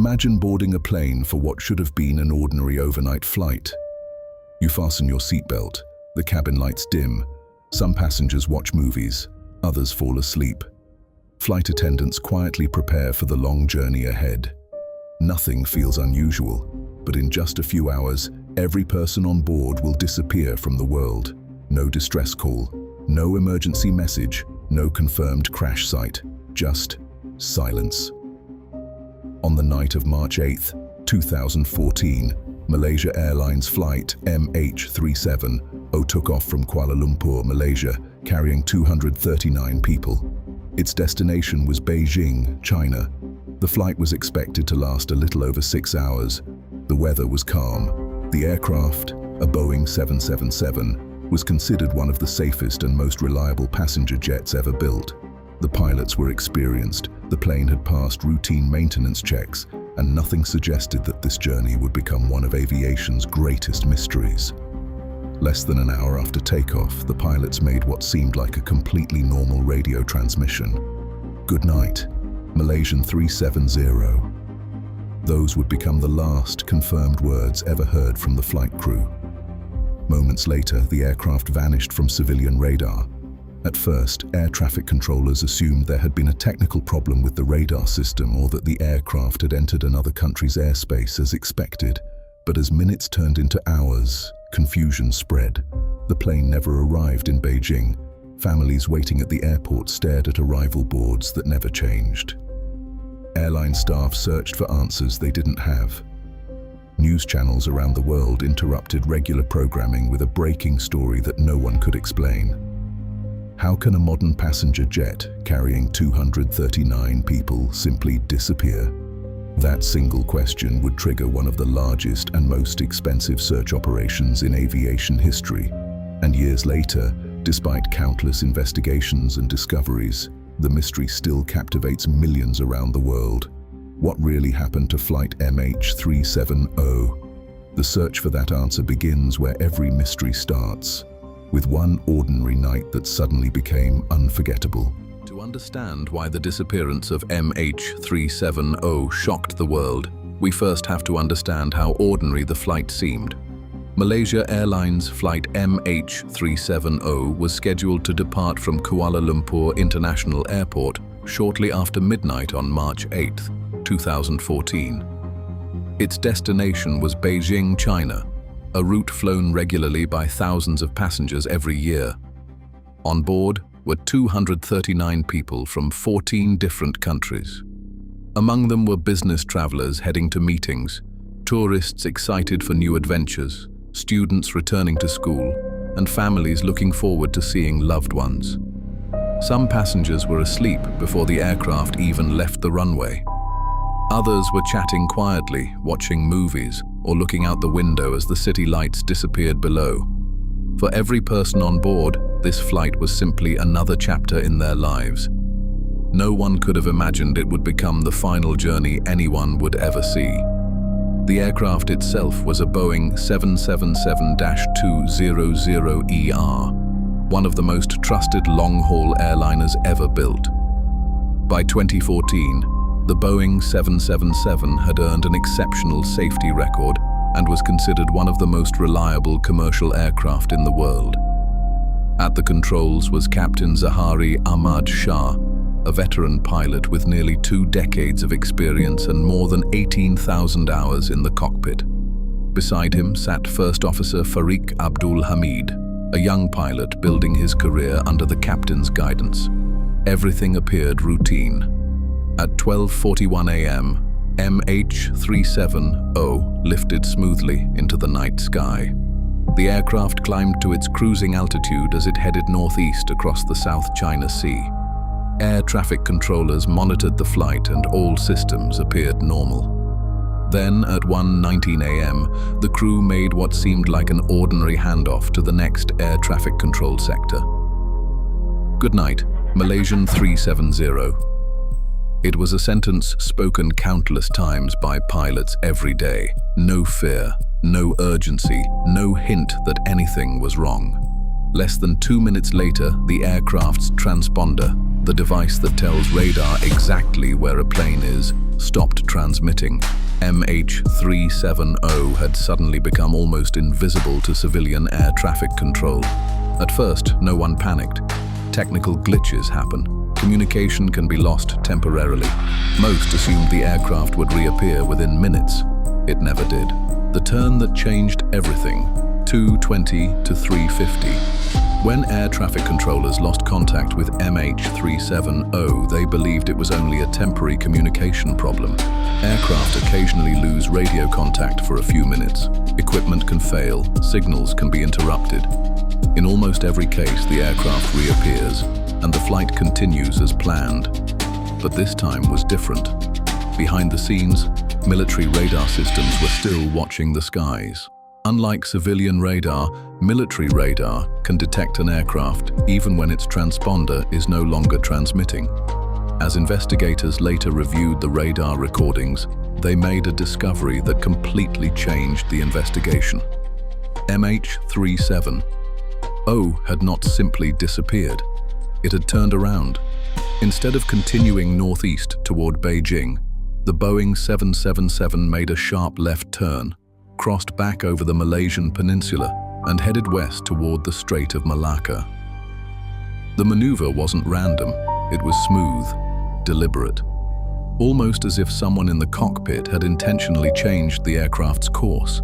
Imagine boarding a plane for what should have been an ordinary overnight flight. You fasten your seatbelt, the cabin lights dim, some passengers watch movies, others fall asleep. Flight attendants quietly prepare for the long journey ahead. Nothing feels unusual, but in just a few hours, every person on board will disappear from the world. No distress call, no emergency message, no confirmed crash site, just silence. On the night of March 8, 2014, Malaysia Airlines Flight MH370 took off from Kuala Lumpur, Malaysia, carrying 239 people. Its destination was Beijing, China. The flight was expected to last a little over 6 hours. The weather was calm. The aircraft, a Boeing 777, was considered one of the safest and most reliable passenger jets ever built. The pilots were experienced, the plane had passed routine maintenance checks, and nothing suggested that this journey would become one of aviation's greatest mysteries. Less than an hour after takeoff, the pilots made what seemed like a completely normal radio transmission. "Good night, Malaysian 370. Those would become the last confirmed words ever heard from the flight crew. Moments later, the aircraft vanished from civilian radar. At first, air traffic controllers assumed there had been a technical problem with the radar system or that the aircraft had entered another country's airspace as expected. But as minutes turned into hours, confusion spread. The plane never arrived in Beijing. Families waiting at the airport stared at arrival boards that never changed. Airline staff searched for answers they didn't have. News channels around the world interrupted regular programming with a breaking story that no one could explain. How can a modern passenger jet carrying 239 people simply disappear? That single question would trigger one of the largest and most expensive search operations in aviation history. And years later, despite countless investigations and discoveries, the mystery still captivates millions around the world. What really happened to Flight MH370? The search for that answer begins where every mystery starts, with one ordinary night that suddenly became unforgettable. To understand why the disappearance of MH370 shocked the world, we first have to understand how ordinary the flight seemed. Malaysia Airlines Flight MH370 was scheduled to depart from Kuala Lumpur International Airport shortly after midnight on March 8, 2014. Its destination was Beijing, China, a route flown regularly by thousands of passengers every year. On board were 239 people from 14 different countries. Among them were business travelers heading to meetings, tourists excited for new adventures, students returning to school, and families looking forward to seeing loved ones. Some passengers were asleep before the aircraft even left the runway. Others were chatting quietly, watching movies, or looking out the window as the city lights disappeared below. For every person on board, this flight was simply another chapter in their lives. No one could have imagined it would become the final journey anyone would ever see. The aircraft itself was a Boeing 777-200ER, one of the most trusted long-haul airliners ever built. By 2014, the Boeing 777 had earned an exceptional safety record and was considered one of the most reliable commercial aircraft in the world. At the controls was Captain Zahari Ahmad Shah, a veteran pilot with nearly 2 decades of experience and more than 18,000 hours in the cockpit. Beside him sat First Officer Fariq Abdul Hamid, a young pilot building his career under the captain's guidance. Everything appeared routine. At 12:41 a.m., MH370 lifted smoothly into the night sky. The aircraft climbed to its cruising altitude as it headed northeast across the South China Sea. Air traffic controllers monitored the flight and all systems appeared normal. Then, at 1:19 a.m., the crew made what seemed like an ordinary handoff to the next air traffic control sector. "Good night, Malaysian 370. It was a sentence spoken countless times by pilots every day. No fear, no urgency, no hint that anything was wrong. Less than 2 minutes later, the aircraft's transponder, the device that tells radar exactly where a plane is, stopped transmitting. MH370 had suddenly become almost invisible to civilian air traffic control. At first, no one panicked. Technical glitches happen. Communication can be lost temporarily. Most assumed the aircraft would reappear within minutes. It never did. The turn that changed everything, 2:20 to 3:50. When air traffic controllers lost contact with MH370, they believed it was only a temporary communication problem. Aircraft occasionally lose radio contact for a few minutes. Equipment can fail, signals can be interrupted. In almost every case, the aircraft reappears, and the flight continues as planned. But this time was different. Behind the scenes, military radar systems were still watching the skies. Unlike civilian radar, military radar can detect an aircraft even when its transponder is no longer transmitting. As investigators later reviewed the radar recordings, they made a discovery that completely changed the investigation. MH370 had not simply disappeared. It had turned around. Instead of continuing northeast toward Beijing, the Boeing 777 made a sharp left turn, crossed back over the Malaysian peninsula, and headed west toward the Strait of Malacca. The maneuver wasn't random, it was smooth, deliberate. Almost as if someone in the cockpit had intentionally changed the aircraft's course.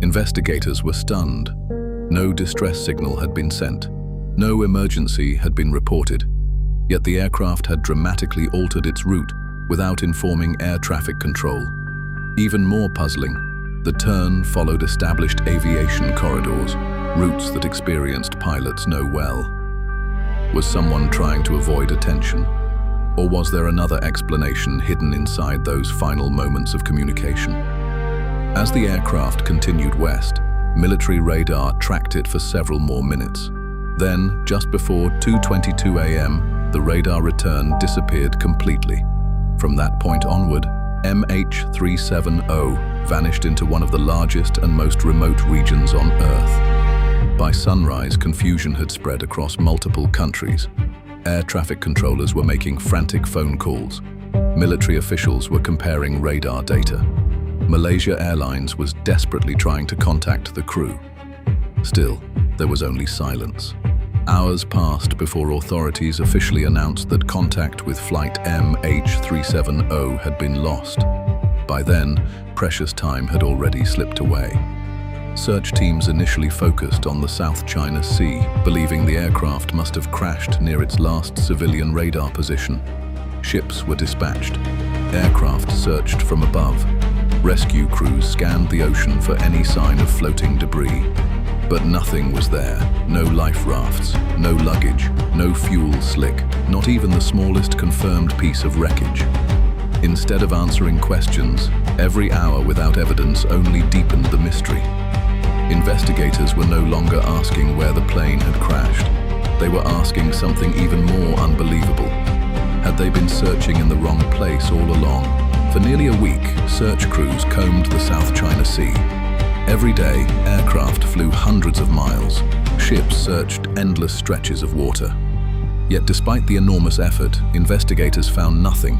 Investigators were stunned. No distress signal had been sent. No emergency had been reported. Yet the aircraft had dramatically altered its route without informing air traffic control. Even more puzzling, the turn followed established aviation corridors, routes that experienced pilots know well. Was someone trying to avoid attention? Or was there another explanation hidden inside those final moments of communication? As the aircraft continued west, military radar tracked it for several more minutes. Then, just before 2:22 a.m., the radar return disappeared completely. From that point onward, MH370 vanished into one of the largest and most remote regions on Earth. By sunrise, confusion had spread across multiple countries. Air traffic controllers were making frantic phone calls. Military officials were comparing radar data. Malaysia Airlines was desperately trying to contact the crew. Still, there was only silence. Hours passed before authorities officially announced that contact with flight MH370 had been lost. By then, precious time had already slipped away. Search teams initially focused on the South China Sea, believing the aircraft must have crashed near its last civilian radar position. Ships were dispatched. Aircraft searched from above. Rescue crews scanned the ocean for any sign of floating debris. But nothing was there. No life rafts, no luggage, no fuel slick, not even the smallest confirmed piece of wreckage. Instead of answering questions, every hour without evidence only deepened the mystery. Investigators were no longer asking where the plane had crashed. They were asking something even more unbelievable. Had they been searching in the wrong place all along? For nearly a week, search crews combed the South China Sea. Every day, aircraft flew hundreds of miles. Ships searched endless stretches of water. Yet despite the enormous effort, investigators found nothing.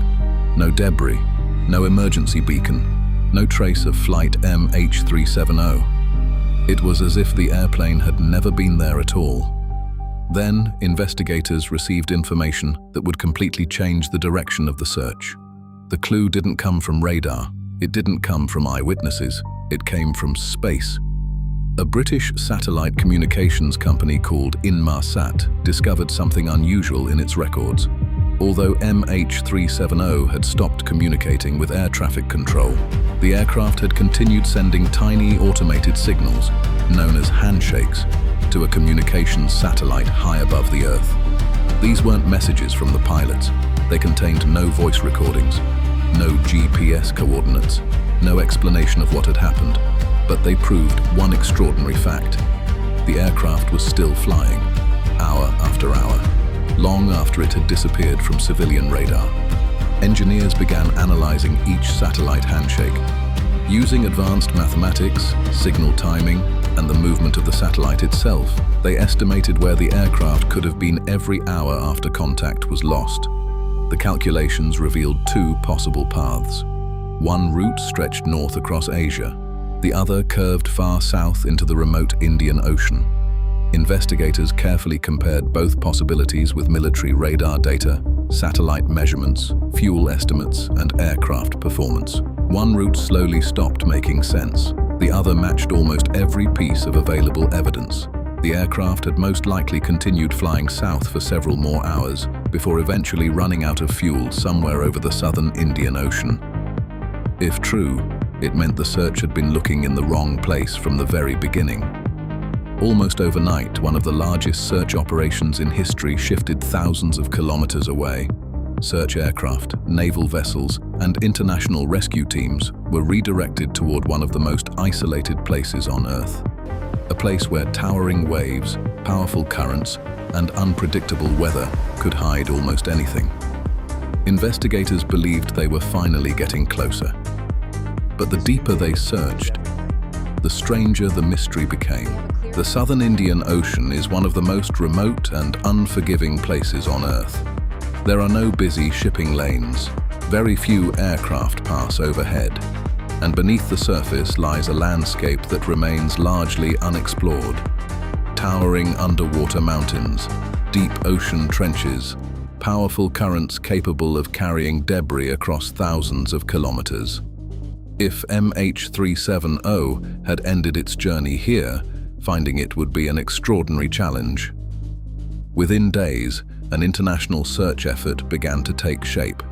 No debris, no emergency beacon, no trace of flight MH370. It was as if the airplane had never been there at all. Then, investigators received information that would completely change the direction of the search. The clue didn't come from radar. It didn't come from eyewitnesses. It came from space. A British satellite communications company called Inmarsat discovered something unusual in its records. Although MH370 had stopped communicating with air traffic control, the aircraft had continued sending tiny automated signals, known as handshakes, to a communications satellite high above the Earth. These weren't messages from the pilots. They contained no voice recordings, no GPS coordinates, no explanation of what had happened, but they proved one extraordinary fact. The aircraft was still flying, hour after hour, long after it had disappeared from civilian radar. Engineers began analyzing each satellite handshake. Using advanced mathematics, signal timing, and the movement of the satellite itself, they estimated where the aircraft could have been every hour after contact was lost. The calculations revealed two possible paths. One route stretched north across Asia, the other curved far south into the remote Indian Ocean. Investigators carefully compared both possibilities with military radar data, satellite measurements, fuel estimates, and aircraft performance. One route slowly stopped making sense. The other matched almost every piece of available evidence. The aircraft had most likely continued flying south for several more hours before eventually running out of fuel somewhere over the southern Indian Ocean. If true, it meant the search had been looking in the wrong place from the very beginning. Almost overnight, one of the largest search operations in history shifted thousands of kilometers away. Search aircraft, naval vessels, and international rescue teams were redirected toward one of the most isolated places on Earth. A place where towering waves, powerful currents, and unpredictable weather could hide almost anything. Investigators believed they were finally getting closer. But the deeper they searched, the stranger the mystery became. The southern Indian Ocean is one of the most remote and unforgiving places on Earth. There are no busy shipping lanes, very few aircraft pass overhead, and beneath the surface lies a landscape that remains largely unexplored. Towering underwater mountains, deep ocean trenches, powerful currents capable of carrying debris across thousands of kilometers. If MH370 had ended its journey here, finding it would be an extraordinary challenge. Within days, an international search effort began to take shape.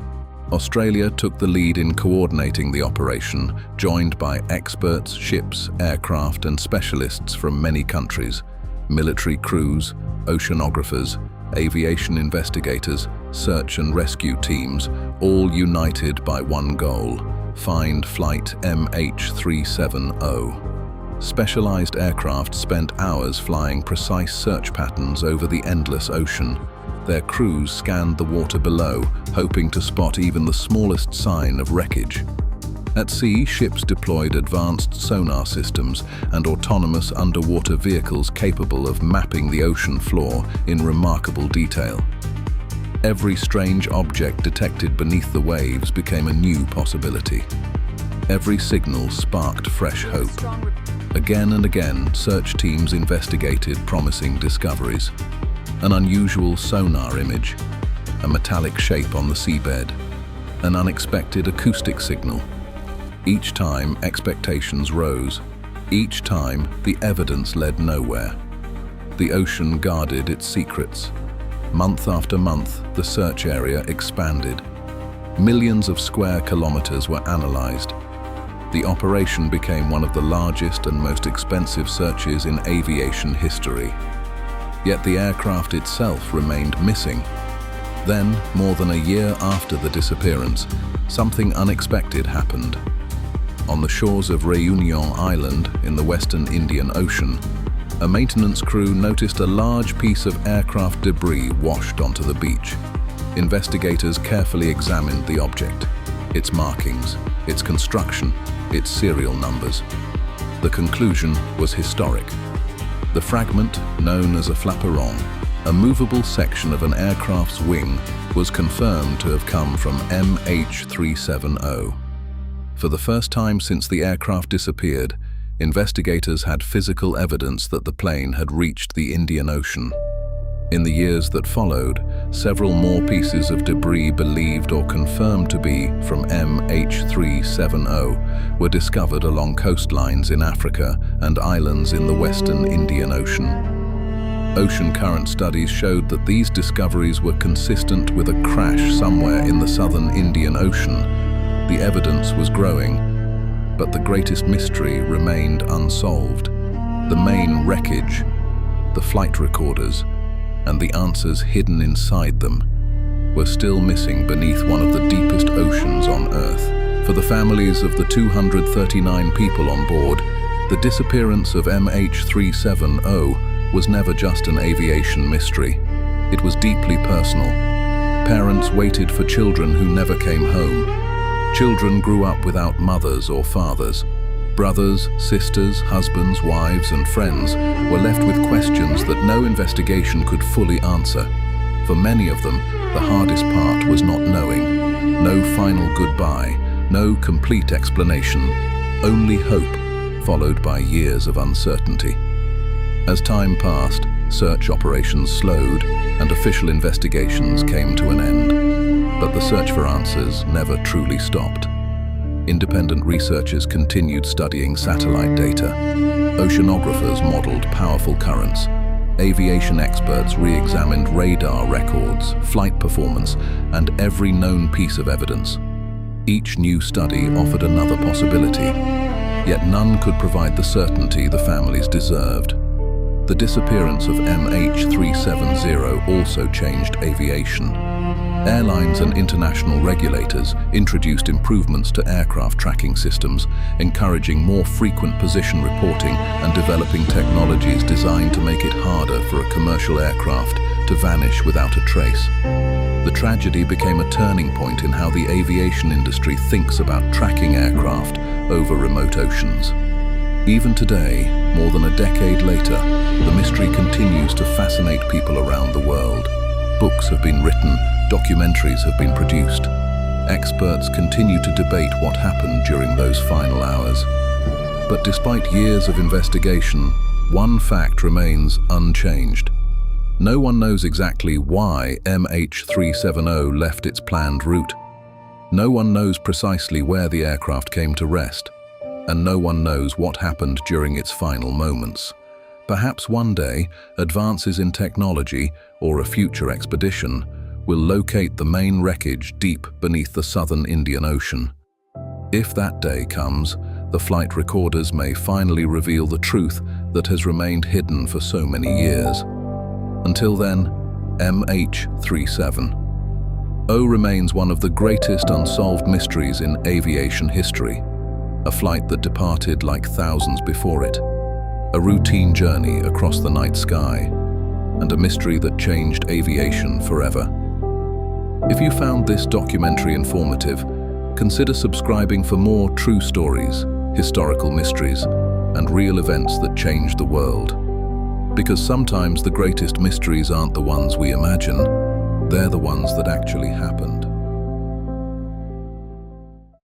Australia took the lead in coordinating the operation, joined by experts, ships, aircraft, and specialists from many countries, military crews, oceanographers, aviation investigators, search and rescue teams, all united by one goal: find flight MH370. Specialized aircraft spent hours flying precise search patterns over the endless ocean. Their crews scanned the water below, hoping to spot even the smallest sign of wreckage. At sea, ships deployed advanced sonar systems and autonomous underwater vehicles capable of mapping the ocean floor in remarkable detail. Every strange object detected beneath the waves became a new possibility. Every signal sparked fresh hope. Again and again, search teams investigated promising discoveries. An unusual sonar image, a metallic shape on the seabed, an unexpected acoustic signal. Each time, expectations rose. Each time, the evidence led nowhere. The ocean guarded its secrets. Month after month, the search area expanded. Millions of square kilometers were analyzed. The operation became one of the largest and most expensive searches in aviation history. Yet the aircraft itself remained missing. Then, more than a year after the disappearance, something unexpected happened. On the shores of Réunion Island in the western Indian Ocean, a maintenance crew noticed a large piece of aircraft debris washed onto the beach. Investigators carefully examined the object, its markings, its construction, its serial numbers. The conclusion was historic. The fragment, known as a flaperon, a movable section of an aircraft's wing, was confirmed to have come from MH370. For the first time since the aircraft disappeared, investigators had physical evidence that the plane had reached the Indian Ocean. In the years that followed, several more pieces of debris believed or confirmed to be from MH370 were discovered along coastlines in Africa and islands in the western Indian Ocean. Ocean current studies showed that these discoveries were consistent with a crash somewhere in the southern Indian Ocean. The evidence was growing, but the greatest mystery remained unsolved. The main wreckage, the flight recorders, and the answers hidden inside them were still missing beneath one of the deepest oceans on Earth. For the families of the 239 people on board, the disappearance of MH370 was never just an aviation mystery. It was deeply personal. Parents waited for children who never came home. Children grew up without mothers or fathers. Brothers, sisters, husbands, wives, and friends were left with questions that no investigation could fully answer. For many of them, the hardest part was not knowing. No final goodbye, No complete explanation, only hope, followed by years of uncertainty. As time passed, search operations slowed and official investigations came to an end. But the search for answers never truly stopped. Independent researchers continued studying satellite data. Oceanographers modeled powerful currents. Aviation experts re-examined radar records, flight performance, and every known piece of evidence. Each new study offered another possibility, yet none could provide the certainty the families deserved. The disappearance of MH370 also changed aviation. Airlines and international regulators introduced improvements to aircraft tracking systems, encouraging more frequent position reporting and developing technologies designed to make it harder for a commercial aircraft to vanish without a trace. The tragedy became a turning point in how the aviation industry thinks about tracking aircraft over remote oceans. Even today, more than a decade later, the mystery continues to fascinate people around the world. Books have been written, documentaries have been produced. Experts continue to debate what happened during those final hours. But despite years of investigation, one fact remains unchanged. No one knows exactly why MH370 left its planned route. No one knows precisely where the aircraft came to rest. And no one knows what happened during its final moments. Perhaps one day, advances in technology or a future expedition will locate the main wreckage deep beneath the southern Indian Ocean. If that day comes, the flight recorders may finally reveal the truth that has remained hidden for so many years. Until then, MH370 remains one of the greatest unsolved mysteries in aviation history. A flight that departed like thousands before it. A routine journey across the night sky, and a mystery that changed aviation forever. If you found this documentary informative, consider subscribing for more true stories, historical mysteries, and real events that changed the world. Because sometimes the greatest mysteries aren't the ones we imagine, they're the ones that actually happen.